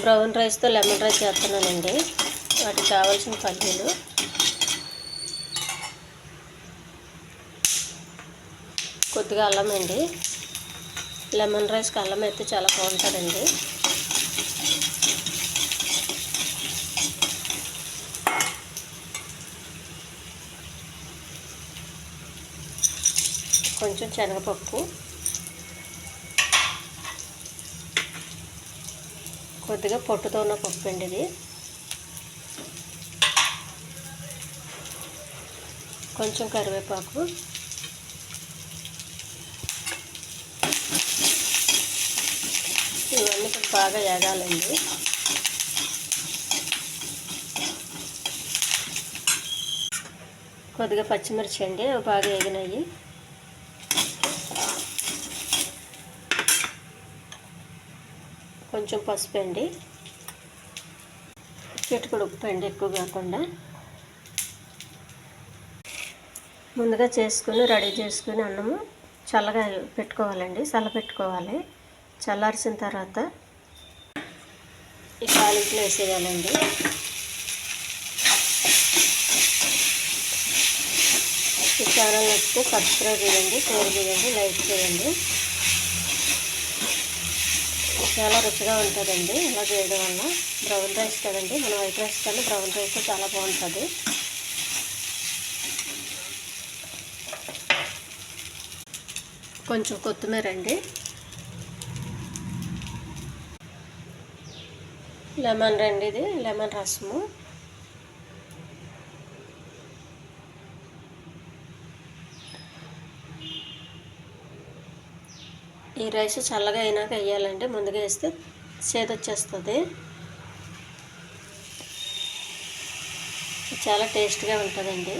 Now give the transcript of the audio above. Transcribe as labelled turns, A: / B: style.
A: Brown రైస్తో lemon rice చేస్తున్నానండి. వాటికి కావాల్సిన పల్లీలు, కొద్దిగా అల్లం అండి. లెమన్ రైస్కి అల్లం అయితే చాలా బాగుంటుందండి. కొంచెం శనగపప్పు, కొద్దిగా పొట్టుతో ఉన్న పప్పు అండి ఇది. కొంచెం కరివేపాకు, ఇవన్నీ బాగా వేగాలండి. కొద్దిగా పచ్చిమిర్చి అండి, అవి బాగా వేగినాయి. కొంచెం పసుపు అండి, చిటికెడు ఉప్పు అండి, ఎక్కువ కాకుండా. ముందుగా రెడీ చేసుకుని అన్నము చల్లగా పెట్టుకోవాలండి, పెట్టుకోవాలి. చల్లార్చిన తర్వాత ఈ తాలింపులో వేసేయాలండి. ఈ ఛానల్ నచ్చితే సబ్స్క్రైబ్ చేయండి, షేర్ చేయండి, లైక్ చేయండి. చాలా రుచిగా ఉంటుందండి ఇలా చేయడం వల్ల. బ్రౌన్ రైస్ కదండి, మన వైట్ రైస్ కన్నా బ్రౌన్ రైస్ చాలా బాగుంటుంది. కొంచెం కొత్తిమీర అండి, లెమన్ రండి, ఇది లెమన్ రసము. ఈ రైస్ చల్లగా అయినాక వేయాలంటే ముందుగా వేస్తే చేదొచ్చేస్తుంది. చాలా టేస్ట్గా ఉంటుందండి.